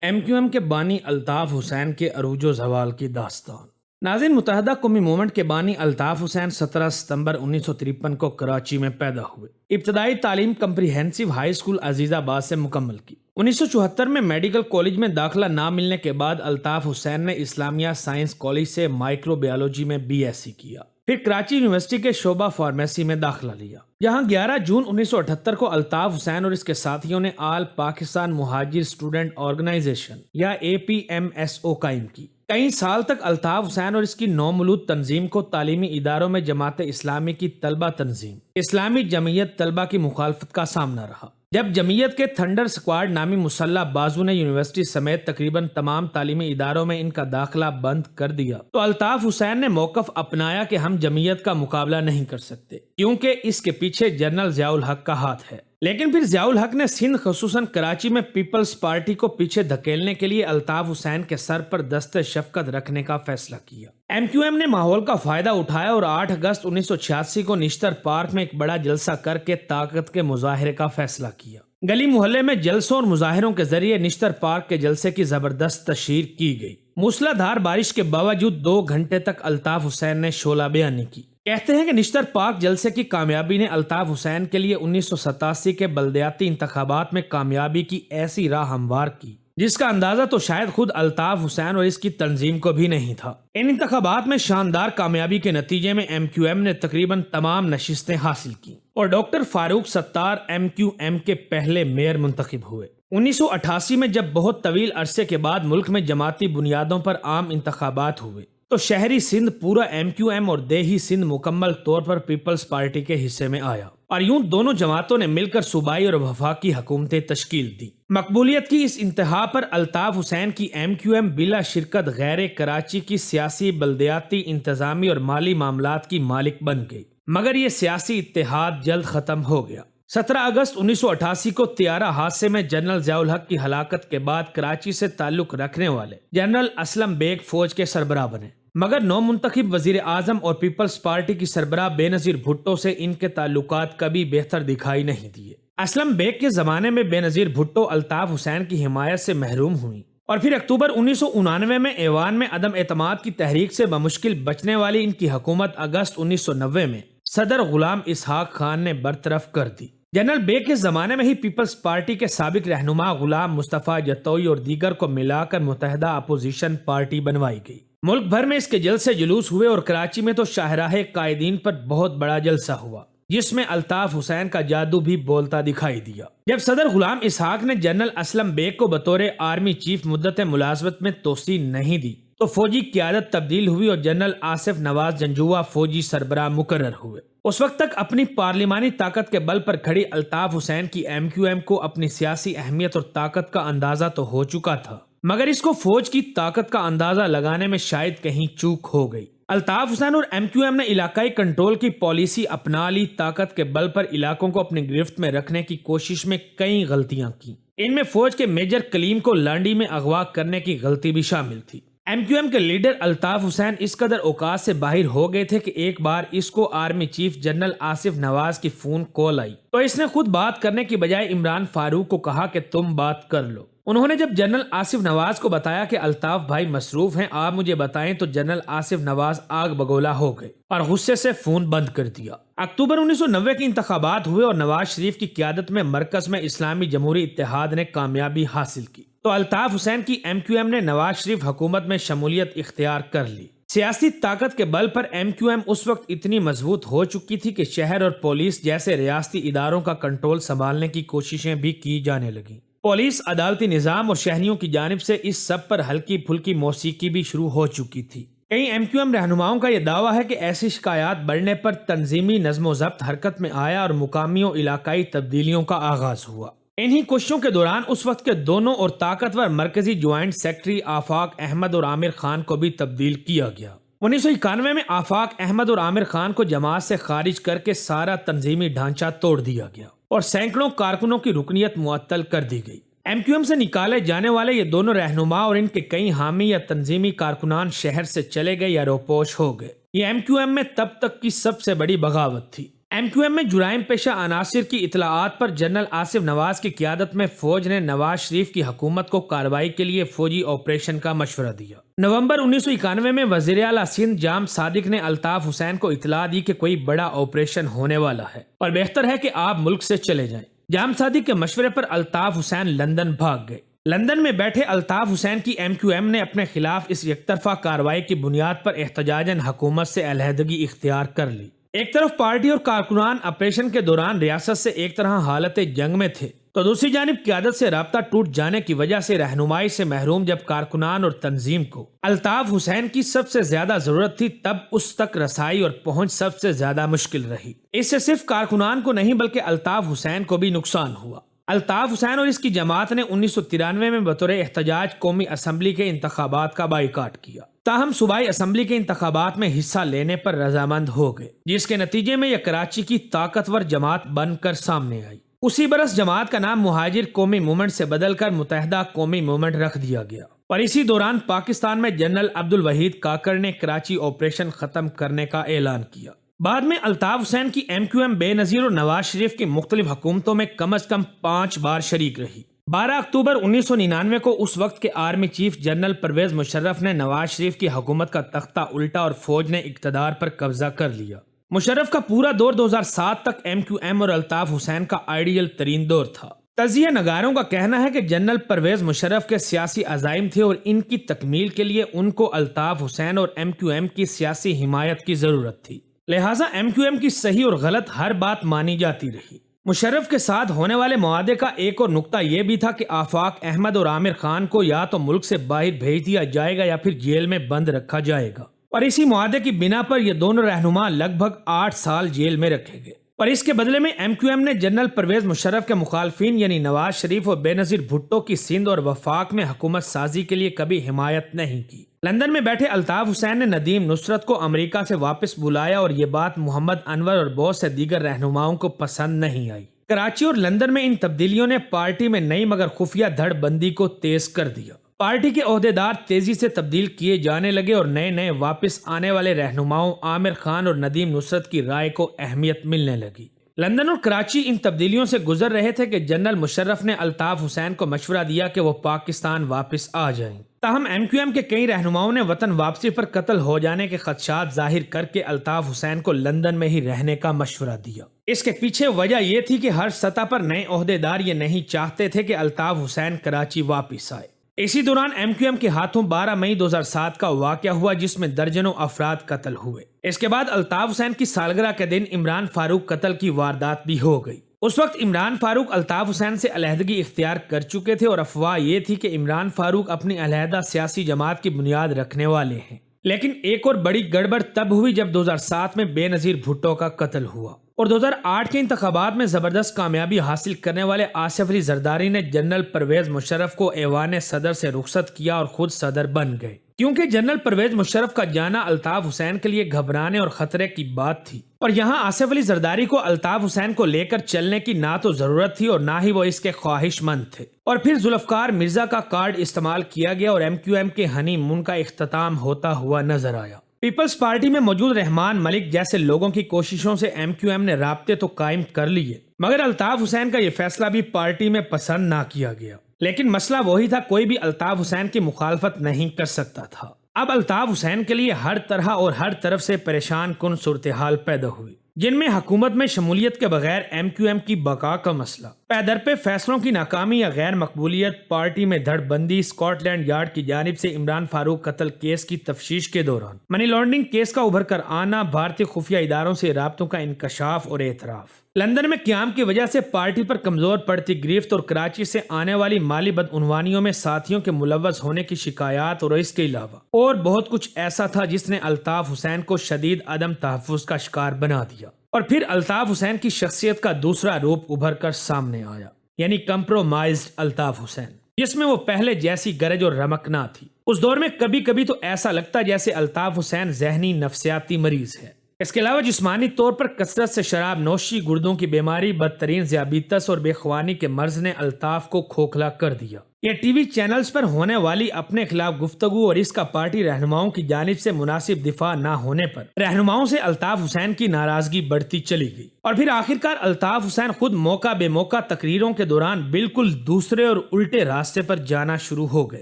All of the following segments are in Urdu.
ایم کیو ایم کے بانی الطاف حسین کے عروج و زوال کی داستان۔ ناظرین، متحدہ قومی موومنٹ کے بانی الطاف حسین 17 ستمبر 1953 کو کراچی میں پیدا ہوئے۔ ابتدائی تعلیم کمپریہنسو ہائی اسکول عزیز آباد سے مکمل کی۔ 1974 میں میڈیکل کالج میں داخلہ نہ ملنے کے بعد الطاف حسین نے اسلامیہ سائنس کالج سے مائکرو بایولوجی میں بی ایس سی کیا، پھر کراچی یونیورسٹی کے شعبہ فارمیسی میں داخلہ لیا، جہاں 11 جون 1978 کو الطاف حسین اور اس کے ساتھیوں نے آل پاکستان مہاجر اسٹوڈنٹ آرگنائزیشن یا APMSO قائم کی۔ کئی سال تک الطاف حسین اور اس کی نومولود تنظیم کو تعلیمی اداروں میں جماعت اسلامی کی طلبہ تنظیم اسلامی جمعیت طلبہ کی مخالفت کا سامنا رہا۔ جب جمعیت کے تھنڈر سکواڈ نامی مسلح بازو نے یونیورسٹی سمیت تقریباً تمام تعلیمی اداروں میں ان کا داخلہ بند کر دیا تو الطاف حسین نے موقف اپنایا کہ ہم جمعیت کا مقابلہ نہیں کر سکتے کیونکہ اس کے پیچھے جنرل ضیاء الحق کا ہاتھ ہے۔ لیکن پھر ضیاء الحق نے سندھ خصوصاً کراچی میں پیپلز پارٹی کو پیچھے دھکیلنے کے لیے الطاف حسین کے سر پر دست شفقت رکھنے کا فیصلہ کیا۔ ایم کیو ایم نے ماحول کا فائدہ اٹھایا اور 8 اگست 1986 کو نشتر پارک میں ایک بڑا جلسہ کر کے طاقت کے مظاہرے کا فیصلہ کیا۔ گلی محلے میں جلسوں اور مظاہروں کے ذریعے نشتر پارک کے جلسے کی زبردست تشہیر کی گئی۔ موسلا دھار بارش کے باوجود 2 گھنٹے تک الطاف حسین نے شعلہ بیانی کی۔ کہتے ہیں کہ نشتر پارک جلسے کی کامیابی نے الطاف حسین کے لیے 1987 کے بلدیاتی انتخابات میں کامیابی کی ایسی راہ ہموار کی جس کا اندازہ تو شاید خود الطاف حسین اور اس کی تنظیم کو بھی نہیں تھا۔ ان انتخابات میں شاندار کامیابی کے نتیجے میں ایم کیو ایم نے تقریباً تمام نشستیں حاصل کی اور doctor Farooq Sattar M Q M کے پہلے میئر منتخب ہوئے۔ 1988 میں جب بہت طویل عرصے کے بعد ملک میں جماعتی بنیادوں پر عام انتخابات ہوئے تو شہری سندھ پورا ایم کیو ایم اور دیہی سندھ مکمل طور پر پیپلز پارٹی کے حصے میں آیا اور یوں دونوں جماعتوں نے مل کر صوبائی اور وفاقی حکومتیں تشکیل دی۔ مقبولیت کی اس انتہا پر الطاف حسین کی ایم کیو ایم بلا شرکت غیر کراچی کی سیاسی، بلدیاتی، انتظامی اور مالی معاملات کی مالک بن گئی، مگر یہ سیاسی اتحاد جلد ختم ہو گیا۔ 17 اگست 1988 کو طیارہ حادثے میں جنرل ضیاء الحق کی ہلاکت کے بعد کراچی سے تعلق رکھنے والے جنرل اسلم بیگ فوج کے سربراہ بنے، مگر نو منتخب وزیر اعظم اور پیپلز پارٹی کی سربراہ بے نظیر بھٹو سے ان کے تعلقات کبھی بہتر دکھائی نہیں دیے۔ اسلم بیگ کے زمانے میں بے نظیر بھٹو الطاف حسین کی حمایت سے محروم ہوئی اور پھر اکتوبر 1989 میں ایوان میں عدم اعتماد کی تحریک سے بمشکل بچنے والی ان کی حکومت اگست 1990 میں صدر غلام اسحاق خان نے برطرف کر دی۔ جنرل بیگ کے زمانے میں ہی پیپلز پارٹی کے سابق رہنما غلام مصطفیٰ جتوئی اور دیگر کو ملا کر متحدہ اپوزیشن پارٹی بنوائی گئی۔ ملک بھر میں اس کے جلسے جلوس ہوئے اور کراچی میں تو شاہراہ قائدین پر بہت بڑا جلسہ ہوا جس میں الطاف حسین کا جادو بھی بولتا دکھائی دیا۔ جب صدر غلام اسحاق نے جنرل اسلم بیگ کو بطور آرمی چیف مدت ملازمت میں توسیع نہیں دی تو فوجی قیادت تبدیل ہوئی اور جنرل آصف نواز جنجوعہ فوجی سربراہ مقرر ہوئے۔ اس وقت تک اپنی پارلیمانی طاقت کے بل پر کھڑی الطاف حسین کی ایم کیو ایم کو اپنی سیاسی اہمیت اور طاقت کا اندازہ تو ہو چکا تھا، مگر اس کو فوج کی طاقت کا اندازہ لگانے میں شاید کہیں چوک ہو گئی۔ الطاف حسین اور ایم کیو ایم نے علاقائی کنٹرول کی پالیسی اپنا لی، طاقت کے بل پر علاقوں کو اپنی گرفت میں رکھنے کی کوشش میں کئی غلطیاں کی۔ ان میں فوج کے میجر کلیم کو لانڈی میں اغوا کرنے کی غلطی بھی شامل تھی۔ ایم کیو ایم کے لیڈر الطاف حسین اس قدر اوقات سے باہر ہو گئے تھے کہ ایک بار اس کو آرمی چیف جنرل آصف نواز کی فون کال آئی تو اس نے خود بات کرنے کی بجائے عمران فاروق کو کہا کہ تم بات کر لو۔ انہوں نے جب جنرل آصف نواز کو بتایا کہ الطاف بھائی مصروف ہیں، آپ مجھے بتائیں، تو جنرل آصف نواز آگ بگولا ہو گئے اور غصے سے فون بند کر دیا۔ اکتوبر 1990 کے انتخابات ہوئے اور نواز شریف کی قیادت میں مرکز میں اسلامی جمہوری اتحاد نے کامیابی حاصل کی تو الطاف حسین کی ایم کیو ایم نے نواز شریف حکومت میں شمولیت اختیار کر لی۔ سیاسی طاقت کے بل پر ایم کیو ایم اس وقت اتنی مضبوط ہو چکی تھی کہ شہر اور پولیس جیسے ریاستی اداروں کا کنٹرول سنبھالنے کی کوششیں بھی کی جانے لگیں۔ پولیس، عدالتی نظام اور شہریوں کی جانب سے اس سب پر ہلکی پھلکی موسیقی بھی شروع ہو چکی تھی۔ کئی ایم کیو ایم رہنماؤں کا یہ دعویٰ ہے کہ ایسی شکایات بڑھنے پر تنظیمی نظم و ضبط حرکت میں آیا اور مقامی و علاقائی تبدیلیوں کا آغاز ہوا۔ انہی کوششوں کے دوران اس وقت کے دونوں اور طاقتور مرکزی جوائنٹ سیکرٹری آفاق احمد اور عامر خان کو بھی تبدیل کیا گیا۔ 1991 میں آفاق احمد اور عامر خان کو جماعت سے خارج کر کے سارا تنظیمی ڈھانچہ توڑ دیا گیا اور سینکڑوں کارکنوں کی رکنیت معطل کر دی گئی۔ ایم کیو ایم سے نکالے جانے والے یہ دونوں رہنما اور ان کے کئی حامی یا تنظیمی کارکنان شہر سے چلے گئے یا روپوش ہو گئے۔ یہ ایم کیو ایم میں تب تک کی سب سے بڑی بغاوت تھی۔ MQM میں جرائم پیشہ عناصر کی اطلاعات پر جنرل آصف نواز کی قیادت میں فوج نے نواز شریف کی حکومت کو کارروائی کے لیے فوجی آپریشن کا مشورہ دیا۔ نومبر 1991 میں وزیر اعلیٰ سندھ جام صادق نے الطاف حسین کو اطلاع دی کہ کوئی بڑا آپریشن ہونے والا ہے اور بہتر ہے کہ آپ ملک سے چلے جائیں۔ جام صادق کے مشورے پر الطاف حسین لندن بھاگ گئے۔ لندن میں بیٹھے الطاف حسین کی MQM نے اپنے خلاف اس یک طرفہ کارروائی کی بنیاد پر احتجاجاً حکومت سے علیحدگی اختیار کر لی۔ ایک طرف پارٹی اور کارکنان آپریشن کے دوران ریاست سے ایک طرح حالت جنگ میں تھے، تو دوسری جانب قیادت سے رابطہ ٹوٹ جانے کی وجہ سے رہنمائی سے محروم جب کارکنان اور تنظیم کو الطاف حسین کی سب سے زیادہ ضرورت تھی، تب اس تک رسائی اور پہنچ سب سے زیادہ مشکل رہی۔ اس سے صرف کارکنان کو نہیں بلکہ الطاف حسین کو بھی نقصان ہوا۔ الطاف حسین اور اس کی جماعت نے 1993 میں بطور احتجاج قومی اسمبلی کے انتخابات کا بائیکاٹ کیا، تاہم صوبائی اسمبلی کے انتخابات میں حصہ لینے پر رضامند ہو گئے، جس کے نتیجے میں یہ کراچی کی طاقتور جماعت بن کر سامنے آئی۔ اسی برس جماعت کا نام مہاجر قومی موومنٹ سے بدل کر متحدہ قومی موومنٹ رکھ دیا گیا، اور اسی دوران پاکستان میں جنرل عبدالوحید کاکڑ نے کراچی آپریشن ختم کرنے کا اعلان کیا۔ بعد میں الطاف حسین کی MQM بے نظیر اور نواز شریف کی مختلف حکومتوں میں کم از کم 5 بار شریک رہی۔ 12 اکتوبر 1999 کو اس وقت کے army chief general Pervez Musharraf نے نواز شریف کی حکومت کا تختہ الٹا اور فوج نے اقتدار پر قبضہ کر لیا۔ مشرف کا پورا دور 2007 تک MQM اور الطاف حسین کا آئیڈیل ترین دور تھا۔ تجزیہ نگاروں کا کہنا ہے کہ جنرل پرویز مشرف کے سیاسی عزائم تھے اور ان کی تکمیل کے لیے ان کو الطاف حسین اور MQM کی سیاسی حمایت کی ضرورت تھی، لہٰذا MQM کی صحیح اور غلط ہر بات مانی جاتی رہی۔ مشرف کے ساتھ ہونے والے معاہدے کا ایک اور نقطہ یہ بھی تھا کہ آفاق احمد اور عامر خان کو یا تو ملک سے باہر بھیج دیا جائے گا یا پھر جیل میں بند رکھا جائے گا، اور اسی معاہدے کی بنا پر یہ دونوں رہنما لگ بھگ 8 سال جیل میں رکھے گئے۔ پر اس کے بدلے میں MQM نے جنرل پرویز مشرف کے مخالفین یعنی نواز شریف اور بے نظیر بھٹو کی سندھ اور وفاق میں حکومت سازی کے لیے کبھی حمایت نہیں کی۔ لندن میں بیٹھے الطاف حسین نے ندیم نصرت کو امریکہ سے واپس بلایا اور یہ بات محمد انور اور بہت سے دیگر رہنماؤں کو پسند نہیں آئی۔ کراچی اور لندن میں ان تبدیلیوں نے پارٹی میں نئی مگر خفیہ دھڑ بندی کو تیز کر دیا۔ پارٹی کے عہدیدار تیزی سے تبدیل کیے جانے لگے اور نئے واپس آنے والے رہنماؤں عامر خان اور ندیم نصرت کی رائے کو اہمیت ملنے لگی۔ لندن اور کراچی ان تبدیلیوں سے گزر رہے تھے کہ جنرل مشرف نے الطاف حسین کو مشورہ دیا کہ وہ پاکستان واپس آ جائیں، تاہم MQM کے کئی رہنماؤں نے وطن واپسی پر قتل ہو جانے کے خدشات ظاہر کر کے الطاف حسین کو لندن میں ہی رہنے کا مشورہ دیا۔ اس کے پیچھے وجہ یہ تھی کہ ہر سطح پر نئے عہدیدار یہ نہیں چاہتے تھے کہ الطاف حسین کراچی واپس آئے۔ اسی دوران MQM کے ہاتھوں 12 مئی 2007 کا واقعہ ہوا جس میں درجنوں افراد قتل ہوئے۔ اس کے بعد الطاف حسین کی سالگرہ کے دن عمران فاروق قتل کی واردات بھی ہو گئی۔ اس وقت عمران فاروق الطاف حسین سے علیحدگی اختیار کر چکے تھے اور افواہ یہ تھی کہ عمران فاروق اپنی علیحدہ سیاسی جماعت کی بنیاد رکھنے والے ہیں۔ لیکن ایک اور بڑی گڑبڑ تب ہوئی جب 2007 میں بے نظیر بھٹو کا قتل ہوا اور 2008 کے انتخابات میں زبردست کامیابی حاصل کرنے والے آصف علی زرداری نے جنرل پرویز مشرف کو ایوان صدر سے رخصت کیا اور خود صدر بن گئے، کیونکہ جنرل پرویز مشرف کا جانا الطاف حسین کے لیے گھبرانے اور خطرے کی بات تھی، اور یہاں آصف علی زرداری کو الطاف حسین کو لے کر چلنے کی نہ تو ضرورت تھی اور نہ ہی وہ اس کے خواہش مند تھے۔ اور پھر ذوالفقار مرزا کا کارڈ استعمال کیا گیا اور MQM کے ہنی مون کا اختتام ہوتا ہوا نظر آیا۔ پیپلز پارٹی میں موجود رحمان ملک جیسے لوگوں کی کوششوں سے MQM نے رابطے تو قائم کر لیے، مگر الطاف حسین کا یہ فیصلہ بھی پارٹی میں پسند نہ کیا گیا۔ لیکن مسئلہ وہی تھا، کوئی بھی الطاف حسین کی مخالفت نہیں کر سکتا تھا۔ اب الطاف حسین کے لیے ہر طرح اور ہر طرف سے پریشان کن صورتحال پیدا ہوئی، جن میں حکومت میں شمولیت کے بغیر MQM کی بقا کا مسئلہ، پے در پہ فیصلوں کی ناکامی یا غیر مقبولیت، پارٹی میں دھڑ بندی، اسکاٹ لینڈ یارڈ کی جانب سے عمران فاروق قتل کیس کی تفتیش کے دوران منی لانڈرنگ کیس کا ابھر کر آنا، بھارتی خفیہ اداروں سے رابطوں کا انکشاف اور اعتراف، لندن میں قیام کی وجہ سے پارٹی پر کمزور پڑتی گرفت اور کراچی سے آنے والی مالی بدعنوانیوں میں ساتھیوں کے ملوث ہونے کی شکایات، اور اس کے علاوہ اور بہت کچھ ایسا تھا جس نے الطاف حسین کو شدید عدم تحفظ کا شکار بنا دیا۔ اور پھر الطاف حسین کی شخصیت کا دوسرا روپ ابھر کر سامنے آیا، یعنی کمپرومائزڈ الطاف حسین، جس میں وہ پہلے جیسی گرج اور رمق نہ تھی۔ اس دور میں کبھی کبھی تو ایسا لگتا جیسے الطاف حسین ذہنی نفسیاتی مریض ہے۔ اس کے علاوہ جسمانی طور پر کثرت سے شراب نوشی، گردوں کی بیماری، بدترین ذیابیطس اور بے خوانی کے مرض نے الطاف کو کھوکھلا کر دیا۔ یہ ٹی وی چینلز پر ہونے والی اپنے خلاف گفتگو اور اس کا پارٹی رہنماؤں کی جانب سے مناسب دفاع نہ ہونے پر رہنماؤں سے الطاف حسین کی ناراضگی بڑھتی چلی گئی، اور پھر آخرکار الطاف حسین خود موقع بے موقع تقریروں کے دوران بالکل دوسرے اور الٹے راستے پر جانا شروع ہو گئے۔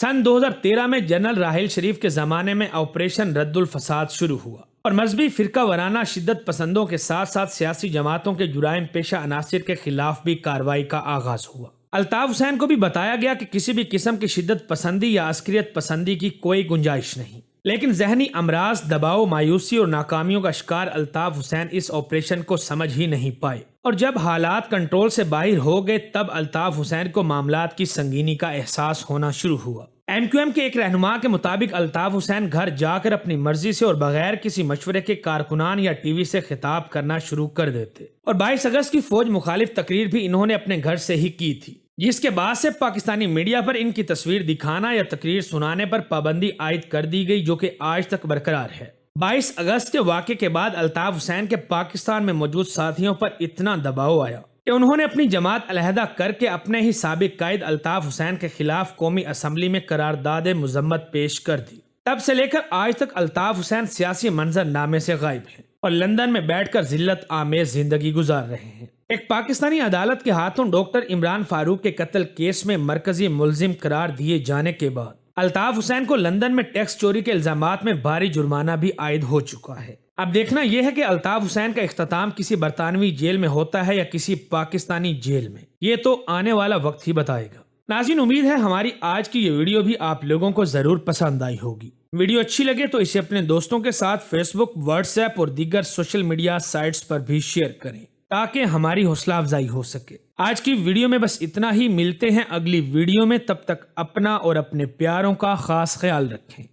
سن 2013 میں جنرل راحیل شریف کے زمانے میں آپریشن رد الفساد شروع ہوا اور مذہبی فرقہ وارانہ شدت پسندوں کے ساتھ ساتھ سیاسی جماعتوں کے جرائم پیشہ عناصر کے خلاف بھی کارروائی کا آغاز ہوا۔ الطاف حسین کو بھی بتایا گیا کہ کسی بھی قسم کی شدت پسندی یا عسکریت پسندی کی کوئی گنجائش نہیں، لیکن ذہنی امراض، دباؤ، مایوسی اور ناکامیوں کا شکار الطاف حسین اس آپریشن کو سمجھ ہی نہیں پائے، اور جب حالات کنٹرول سے باہر ہو گئے تب الطاف حسین کو معاملات کی سنگینی کا احساس ہونا شروع ہوا۔ MQM کے ایک رہنما کے مطابق الطاف حسین گھر جا کر اپنی مرضی سے اور بغیر کسی مشورے کے کارکنان یا ٹی وی سے خطاب کرنا شروع کر دیتے، اور 22 اگست کی فوج مخالف تقریر بھی انہوں نے اپنے گھر سے ہی کی تھی، جس کے بعد سے پاکستانی میڈیا پر ان کی تصویر دکھانا یا تقریر سنانے پر پابندی عائد کر دی گئی، جو کہ آج تک برقرار ہے۔ 22 اگست کے واقعے کے بعد الطاف حسین کے پاکستان میں موجود ساتھیوں پر اتنا دباؤ آیا کہ انہوں نے اپنی جماعت علیحدہ کر کے اپنے ہی سابق قائد الطاف حسین کے خلاف قومی اسمبلی میں قرارداد مذمت پیش کر دی۔ تب سے لے کر آج تک الطاف حسین سیاسی منظر نامے سے غائب ہیں اور لندن میں بیٹھ کر ذلت آمیز زندگی گزار رہے ہیں۔ ایک پاکستانی عدالت کے ہاتھوں ڈاکٹر عمران فاروق کے قتل کیس میں مرکزی ملزم قرار دیے جانے کے بعد الطاف حسین کو لندن میں ٹیکس چوری کے الزامات میں بھاری جرمانہ بھی عائد ہو چکا ہے۔ اب دیکھنا یہ ہے کہ الطاف حسین کا اختتام کسی برطانوی جیل میں ہوتا ہے یا کسی پاکستانی جیل میں، یہ تو آنے والا وقت ہی بتائے گا۔ ناظرین، امید ہے ہماری آج کی یہ ویڈیو بھی آپ لوگوں کو ضرور پسند آئی ہوگی۔ ویڈیو اچھی لگے تو اسے اپنے دوستوں کے ساتھ فیس بک، واٹس ایپ اور دیگر سوشل میڈیا سائٹس پر بھی شیئر کریں تاکہ ہماری حوصلہ افزائی ہو سکے۔ آج کی ویڈیو میں بس اتنا ہی، ملتے ہیں اگلی ویڈیو میں، تب تک اپنا اور اپنے پیاروں کا خاص خیال رکھیں۔